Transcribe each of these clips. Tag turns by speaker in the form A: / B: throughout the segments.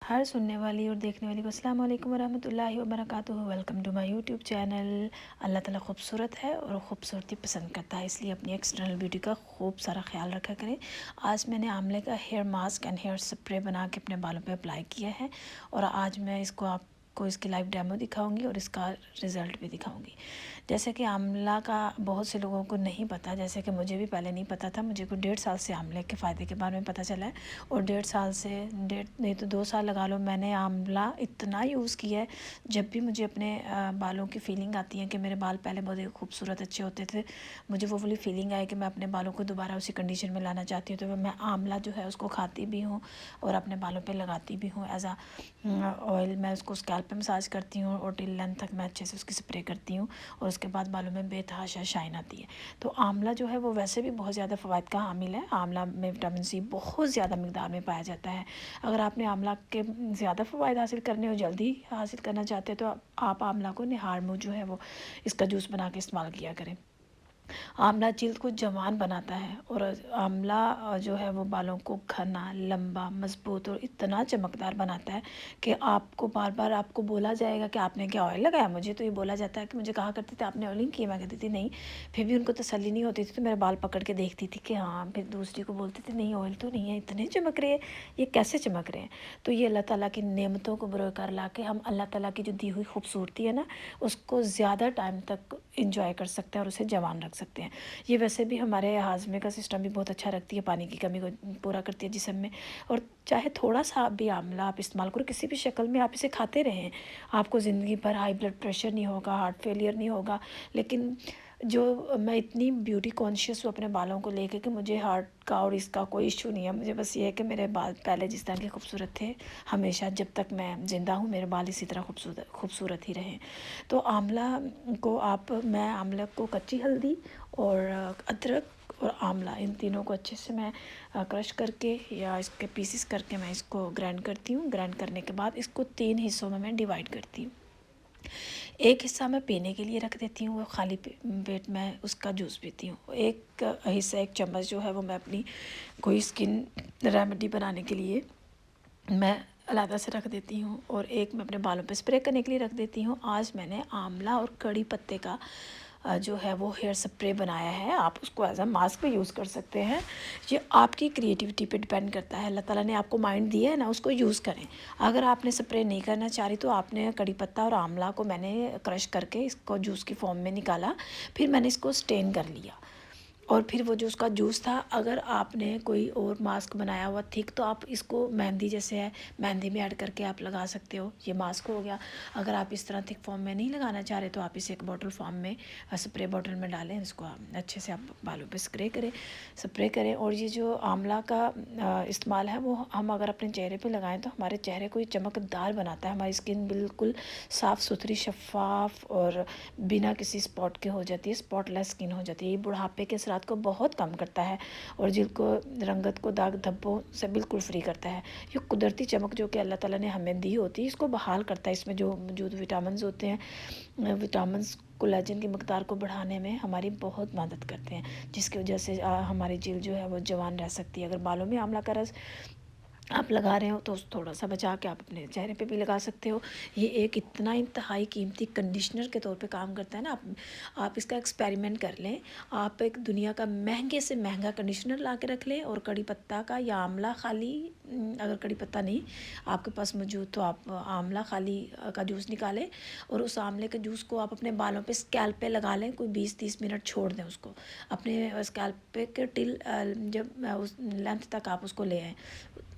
A: ہر سننے والی اور دیکھنے والی کو السلام علیکم ورحمۃ اللہ وبرکاتہ. Welcome to my YouTube channel. اللہ تعالیٰ خوبصورت ہے اور خوبصورتی پسند کرتا ہے، اس لیے اپنی ایکسٹرنل بیوٹی کا خوب سارا خیال رکھا کریں. آج میں نے آملے کا hair mask and hair spray بنا کے اپنے بالوں پہ اپلائی کیا ہے، اور آج میں آپ کو اس کی لائیو ڈیمو دکھاؤں گی اور اس کا رزلٹ بھی دکھاؤں گی. جیسے کہ آملہ کا بہت سے لوگوں کو نہیں پتہ، جیسے کہ مجھے بھی پہلے نہیں پتہ تھا. مجھے کو 1.5 سال سے آملے کے فائدے کے بارے میں پتہ چلا ہے، اور 1.5 سال سے نہیں تو 2 سال لگا لو، میں نے آملہ اتنا یوز کیا ہے. جب بھی مجھے اپنے بالوں کی فیلنگ آتی ہے کہ میرے بال پہلے بہت خوبصورت اچھے ہوتے تھے، مجھے وہ والی فیلنگ آئے کہ میں اپنے بالوں کو دوبارہ اسی کنڈیشن میں لانا چاہتی ہوں، تو میں آملہ جو ہے اس کو کھاتی بھی ہوں اور اپنے بالوں پہ لگاتی بھی ہوں ایز آئل. میں اس کو اسکیلپ پہ مساج کرتی ہوں اور ٹل لینتھ تک میں اچھے سے اس کی سپرے کرتی ہوں، اور اس کے بعد بالوں میں بے تحاشا شائن آتی ہے. تو آملہ جو ہے وہ ویسے بھی بہت زیادہ فوائد کا حامل ہے. آملہ میں وٹامن سی بہت زیادہ مقدار میں پایا جاتا ہے. اگر آپ نے آملہ کے زیادہ فوائد حاصل کرنے اور جلدی حاصل کرنا چاہتے ہیں تو آپ آملہ کو نہار منہ جو ہے وہ اس کا جوس بنا کے استعمال کیا کریں. آملہ جلد کو جوان بناتا ہے، اور آملہ جو ہے وہ بالوں کو گھنا، لمبا، مضبوط اور اتنا چمکدار بناتا ہے کہ آپ کو بار بار آپ کو بولا جائے گا کہ آپ نے کیا آئل لگایا. مجھے تو یہ بولا جاتا ہے کہ مجھے کہا کرتے تھے آپ نے آئلنگ کی، میں کہتی تھی نہیں. پھر بھی ان کو تسلی نہیں ہوتی تھی، تو میرے بال پکڑ کے دیکھتی تھی کہ ہاں. پھر دوسری کو بولتی تھی نہیں آئل تو نہیں ہے، اتنے چمک رہے ہیں، یہ کیسے چمک رہے ہیں. تو یہ اللہ تعالیٰ کی نعمتوں کو برقرار لا کے ہم اللہ تعالیٰ کی جو دی ہوئی خوبصورتی ہے نا، اس کو زیادہ ٹائم تک انجوائے کر سکتے ہیں اور اسے جوان رکھ سکتے ہیں. یہ ویسے بھی ہمارے ہاضمے کا سسٹم بھی بہت اچھا رکھتی ہے، پانی کی کمی کو پورا کرتی ہے جسم میں. اور چاہے تھوڑا سا بھی آملہ آپ استعمال کرو، کسی بھی شکل میں آپ اسے کھاتے رہیں، آپ کو زندگی بھر ہائی بلڈ پریشر نہیں ہوگا، ہارٹ فیلئر نہیں ہوگا. لیکن جو میں اتنی بیوٹی کانشیس ہوں اپنے بالوں کو لے کے کہ مجھے ہارٹ کا اور اس کا کوئی ایشو نہیں ہے. مجھے بس یہ ہے کہ میرے بال پہلے جس طرح کے خوبصورت تھے، ہمیشہ جب تک میں زندہ ہوں میرے بال اسی طرح خوبصورت ہی رہیں. تو آملہ کو میں آملہ کو کچی ہلدی اور ادرک اور آملہ، ان تینوں کو اچھے سے میں کرش کر کے یا اس کے پیسز کر کے میں اس کو گرائنڈ کرتی ہوں. گرائنڈ کرنے کے بعد اس کو 3 حصوں میں ڈیوائیڈ کرتی ہوں. ایک حصہ میں پینے کے لیے رکھ دیتی ہوں، وہ خالی پیٹ میں اس کا جوس پیتی ہوں. ایک حصہ، 1 چمچ جو ہے وہ میں اپنی کوئی اسکن ریمیڈی بنانے کے لیے میں علیحدہ سے رکھ دیتی ہوں، اور ایک میں اپنے بالوں پہ اسپرے کرنے کے لیے رکھ دیتی ہوں. آج میں نے آملہ اور کڑی پتے کا جو ہے وہ ہیئر سپرے بنایا ہے. آپ اس کو ایز اے ماسک بھی یوز کر سکتے ہیں. یہ آپ کی کریٹیوٹی پہ ڈپینڈ کرتا ہے. اللہ تعالیٰ نے آپ کو مائنڈ دیا ہے نا، اس کو یوز کریں. اگر آپ نے سپرے نہیں کرنا چاہ رہی تو آپ نے کڑی پتہ اور آملہ کو میں نے کرش کر کے اس کو جوس کی فارم میں نکالا، پھر میں نے اس کو اسٹین کر لیا، اور پھر وہ جو اس کا جوس تھا، اگر آپ نے کوئی اور ماسک بنایا ہوا تھک تو آپ اس کو مہندی جیسے ہے، مہندی میں ایڈ کر کے آپ لگا سکتے ہو. یہ ماسک ہو گیا. اگر آپ اس طرح تھک فارم میں نہیں لگانا چاہ رہے تو آپ اسے ایک بوٹل فارم میں سپرے بوٹل میں ڈالیں، اس کو اچھے سے آپ بالوں پہ سپرے کریں. اور یہ جو آملہ کا استعمال ہے وہ ہم اگر اپنے چہرے پہ لگائیں تو ہمارے چہرے کو یہ چمکدار بناتا ہے. ہماری اسکن بالکل صاف ستھری، شفاف اور بنا کسی اسپاٹ کے ہو جاتی ہے، اسپاٹ لیس اسکن ہو جاتی ہے. یہ بڑھاپے کے اثرات کو بہت کم کرتا ہے اور جلد کو، رنگت کو، داغ دھبوں سے بالکل فری کرتا ہے. یہ قدرتی چمک جو کہ اللہ تعالیٰ نے ہمیں دی ہوتی ہے، اس کو بحال کرتا ہے. اس میں جو موجود وٹامنز ہوتے ہیں، وٹامنز کولیجن کی مقدار کو بڑھانے میں ہماری بہت مدد کرتے ہیں، جس کی وجہ سے ہماری جلد جو ہے وہ جوان رہ سکتی ہے. اگر بالوں میں آملہ کا رس آپ لگا رہے ہو تو تھوڑا سا بچا کے آپ اپنے چہرے پہ بھی لگا سکتے ہو. یہ ایک اتنا انتہائی قیمتی کنڈیشنر کے طور پہ کام کرتا ہے نا. آپ اس کا ایکسپیریمنٹ کر لیں. آپ ایک دنیا کا مہنگے سے مہنگا کنڈیشنر لا کے رکھ لیں، اور کڑی پتہ کا یا آملہ خالی، اگر کڑی پتہ نہیں آپ کے پاس موجود تو آپ آملہ خالی کا جوس نکالیں، اور اس آملے کے جوس کو آپ اپنے بالوں پہ اسکیلپ پہ لگا لیں. کوئی 20-30 منٹ چھوڑ دیں اس کو اپنے اسکیلپ پہ کے ٹل جب اس لینتھ تک آپ اس کو لے آئیں،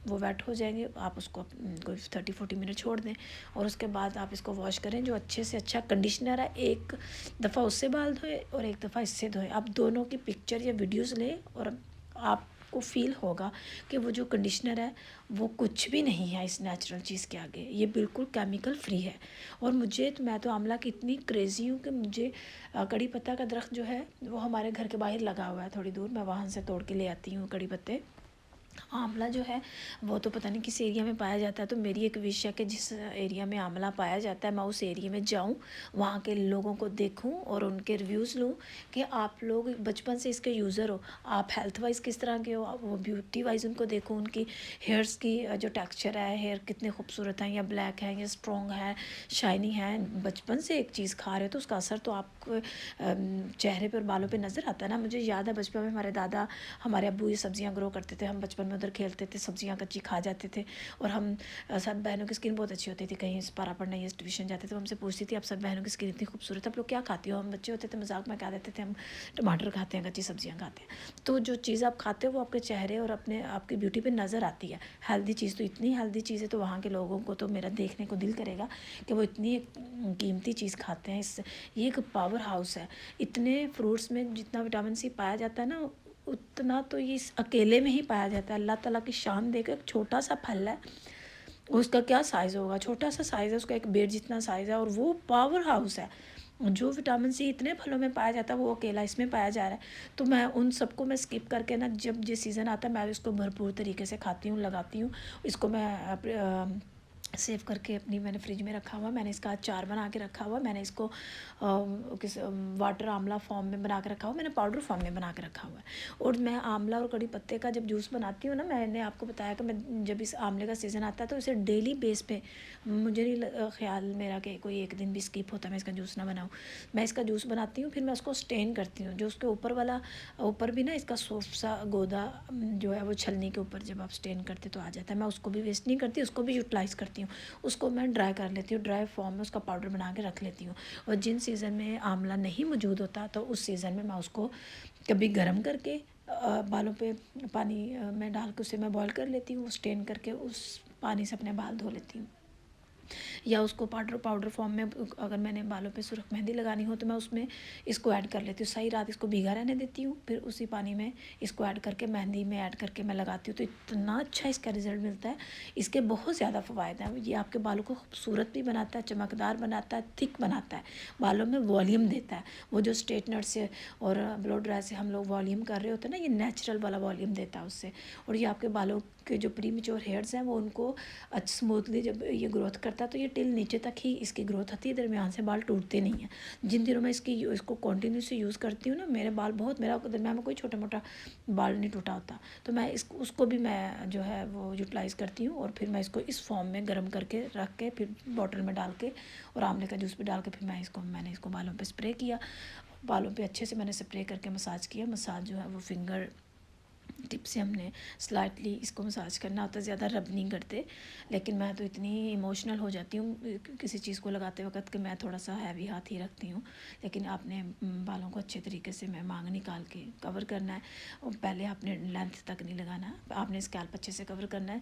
A: وہ ویٹ ہو جائیں گے. آپ اس کو کوئی 30-40 منٹ چھوڑ دیں، اور اس کے بعد آپ اس کو واش کریں. جو اچھے سے اچھا کنڈیشنر ہے، ایک دفعہ اس سے بال دھوئے اور ایک دفعہ اس سے دھوئیں. آپ دونوں کی پکچر یا ویڈیوز لیں، اور آپ کو فیل ہوگا کہ وہ جو کنڈیشنر ہے وہ کچھ بھی نہیں ہے اس نیچرل چیز کے آگے. یہ بالکل کیمیکل فری ہے. اور میں تو آملہ کی اتنی کریزی ہوں کہ مجھے کڑی پتہ کا درخت جو ہے وہ ہمارے گھر کے باہر لگا ہوا ہے تھوڑی دور، میں وہاں سے توڑ کے لے آتی ہوں کڑی پتے. आंवला जो है वो तो पता नहीं किस एरिया में पाया जाता है, तो मेरी एक विश है कि जिस एरिया में आंवला पाया जाता है मैं उस एरिया में जाऊं, वहाँ के लोगों को देखूं और उनके रिव्यूज़ लूं कि आप लोग बचपन से इसके यूज़र हो, आप हेल्थ वाइज किस तरह के हो, आप वो ब्यूटी वाइज उनको देखूं, उनकी हेयर्स की जो टेक्सचर है, हेयर कितने खूबसूरत हैं, या ब्लैक है या स्ट्रॉन्ग है, शाइनी है। बचपन से एक चीज़ खा रहे हो तो उसका असर तो आपको चेहरे पर, बालों पर नज़र आता है ना। मुझे याद है बचपन में हमारे दादा, हमारे अब्बू ये सब्ज़ियाँ ग्रो करते थे, हम बचपन में उधर खेलते थे, सब्ज़ियाँ कच्ची खा जाते थे। और हम सब बहनों की स्किन बहुत अच्छी होती थी, कहीं पारा पढ़ने या ट्यूशन जाते थे तो हमसे पूछती थी आप सब बहनों की स्किन इतनी खूबसूरत है, आप लोग क्या खाती हो। हम बच्चे होते थे, मजाक में कह देते थे हम टमाटर खाते हैं, कच्ची सब्ज़ियाँ खाते हैं। तो जो चीज़ आप खाते हो वो आपके चेहरे और अपने आपकी ब्यूटी पर नज़र आती है। हेल्दी चीज़ तो इतनी हेल्दी चीज़ है, तो वहाँ के लोगों को तो मेरा देखने को दिल करेगा कि वो इतनी कीमती चीज़ खाते हैं। इससे ये एक पावर हाउस है। इतने फ्रूट्स में जितना विटामिन सी पाया जाता है ना, उतना तो ये इस अकेले में ही पाया जाता है। अल्लाह ताला की शान देखो, एक छोटा सा फल है, उसका क्या साइज़ होगा, छोटा सा साइज़ है उसका, एक बेर जितना साइज़ है, और वो पावर हाउस है। जो विटामिन सी इतने फलों में पाया जाता है वो अकेला इसमें पाया जा रहा है। तो मैं उन सबको मैं स्किप करके ना, जब ये सीज़न आता है मैं इसको भरपूर तरीके से खाती हूँ, लगाती हूँ। इसको मैं सेव करके अपनी मैंने फ्रिज में रखा हुआ, मैंने इसका अचार बना के रखा हुआ, मैंने इसको किस वाटर आंवला फॉर्म में बना के रखा हुआ, मैंने पाउडर फॉर्म में बना के रखा हुआ है। और मैं आंवला और कड़ी पत्ते का जब जूस बनाती हूँ ना, मैंने आपको बताया कि मैं जब इस आंवले का सीज़न आता है तो इसे डेली बेस पे, मुझे नहीं ख्याल मेरा कि कोई एक दिन भी स्किप होता है मैं इसका जूस ना बनाऊँ। मैं इसका जूस बनाती हूँ, फिर मैं उसको स्टेन करती हूँ। जो उसके ऊपर वाला, ऊपर भी ना इसका सॉफ्ट सा गोदा जो है वो छलनी के ऊपर जब आप स्टेन करते तो आ जाता है। मैं उसको भी वेस्ट नहीं करती, उसको भी यूटिलाइज़ करती हूँ। उसको मैं ड्राई कर लेती हूँ, ड्राई फॉर्म में उसका पाउडर बना के रख लेती हूँ। और जिन सीज़न में आंवला नहीं मौजूद होता तो उस सीज़न में मैं उसको कभी गर्म करके बालों पे पानी में डाल के उसे मैं बॉईल कर लेती हूँ, स्टेन करके उस पानी से अपने बाल धो लेती हूँ। या उसको पाउडर फॉर्म में, अगर मैंने बालों पे सुर्ख मेहंदी लगानी हो तो मैं उसमें इसको ऐड कर लेती हूँ। सही रात इसको भीगा रहने देती हूँ, फिर उसी पानी में इसको ऐड करके, मेहंदी में ऐड करके मैं लगाती हूँ, तो इतना अच्छा इसका रिज़ल्ट मिलता है। इसके बहुत ज़्यादा फ़वाद हैं। ये आपके बालों को खूबसूरत भी बनाता है, चमकदार बनाता है, थिक बनाता है, बालों में वॉल्यूम देता है। वो जो स्ट्रेटनर से और ब्लो ड्राई से हम लोग वॉल्यूम कर रहे होते हैं ना, ये नेचुरल वाला वॉल्यूम देता है उससे। और ये आपके बालों के जो प्रीमेच्योर हेयर्स हैं वो उनको स्मूथली जब ये ग्रोथ करता है तो ये टिल नीचे तक ही इसकी ग्रोथ होती है, दरमियान से बाल टूटते नहीं हैं। जिन दिनों मैं इसको कंटिन्यूसली यूज़ करती हूँ ना, मेरे बाल बहुत, मेरा दरमियान में कोई छोटा मोटा बाल नहीं टूटा होता। तो मैं उसको भी मैं जो है वो यूटिलाइज़ करती हूँ, और फिर मैं इसको इस फॉर्म में गर्म करके रख के फिर बॉटल में डाल के और आंवले का जूस भी डाल के फिर मैंने इसको बालों पर स्प्रे किया। बालों पर अच्छे से मैंने स्प्रे करके मसाज किया। मसाज जो है वो फिंगर टिप से हमने स्लाइटली इसको मसाज करना होता है, ज़्यादा रब नहीं करते। लेकिन मैं तो इतनी इमोशनल हो जाती हूँ किसी चीज़ को लगाते वक्त कि मैं थोड़ा सा हैवी हाथ ही रखती हूँ। लेकिन आपने बालों को अच्छे तरीके से मैं मांग निकाल के कवर करना है, और पहले आपने लेंथ तक नहीं लगाना, आपने स्कैल्प अच्छे से कवर करना है।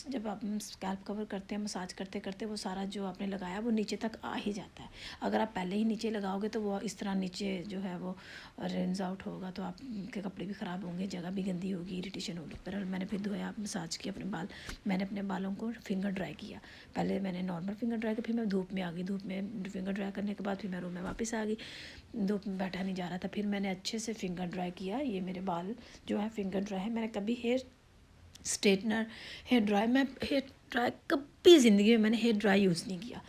A: जब आप स्कैल्प कवर करते हैं मसाज करते करते, वो सारा जो आपने लगाया वो नीचे तक आ ही जाता है। अगर आप पहले ही नीचे लगाओगे तो वो इस तरह नीचे जो है वो रेंज आउट होगा, तो आपके कपड़े भी ख़राब होंगे, जगह भी गंदी होगी, इरिटेशन होगी। पर मैंने फिर धोया, मसाज किया अपने बाल, मैंने अपने बालों को फिंगर ड्राई किया। पहले मैंने नॉर्मल फिंगर ड्राई किया, फिर मैं धूप में आ गई, धूप में फिंगर ड्राई करने के बाद फिर मैं रूम में वापस आ गई, धूप में बैठा नहीं जा रहा था। फिर मैंने अच्छे से फिंगर ड्राई किया। ये मेरे बाल जो है फिंगर ड्राई है। मैंने कभी हेयर स्ट्रेटनर, हेयर ड्राई कभी ज़िंदगी में मैंने हेयर ड्राई यूज़ नहीं किया।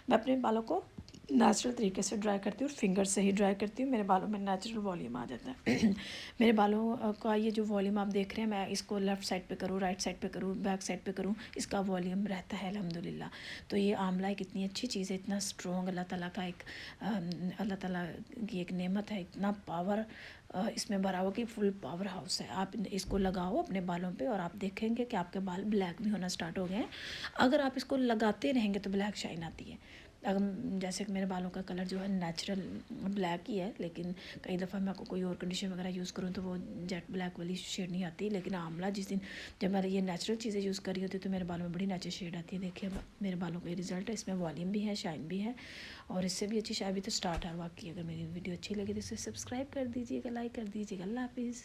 A: मैं अपने बालों को नेचुरल तरीके से ड्राई करती हूँ, फिंगर से ही ड्राई करती हूँ। मेरे बालों में नेचुरल वॉल्यूम आ जाता है। मेरे बालों का ये जो वॉल्यूम आप देख रहे हैं, मैं इसको लेफ़्ट साइड पे करूँ, राइट साइड पे करूँ, बैक साइड पे करूँ, इसका वॉल्यूम रहता है अल्हम्दुलिल्लाह। तो ये आंवला एक इतनी अच्छी चीज़ है, इतना स्ट्रॉन्ग, अल्लाह ताला का एक अल्लाह ताला की एक नेमत है, इतना पावर इसमें भरा हुआ कि फुल पावर हाउस है। आप इसको लगाओ अपने बालों पे और आप देखेंगे कि आपके बाल ब्लैक भी होना स्टार्ट हो गए हैं। अगर आप इसको लगाते रहेंगे तो ब्लैक शाइन आती है। अगर जैसे कि मेरे बालों का कलर जो है नेचुरल ब्लैक ही है, लेकिन कई दफ़ा मैं कोई और कंडीशन वगैरह यूज़ करूँ तो वो जेट ब्लैक वाली शेड नहीं आती। लेकिन आंवला जिस दिन जब मैं ये नेचुरल चीज़ें यूज़ कर रही होती तो मेरे बालों में बड़ी नेचुरल शेड आती है। देखिए मेरे बालों का ये रिज़ल्ट है, इसमें वॉल्यूम भी है, शाइन भी है, और इससे भी अच्छी शायद भी तो स्टार्ट है। बाकी अगर मेरी वीडियो अच्छी लगी तो इसे सब्सक्राइब कर दीजिएगा, लाइक कर दीजिएगा। अल्लाह हाफिज़।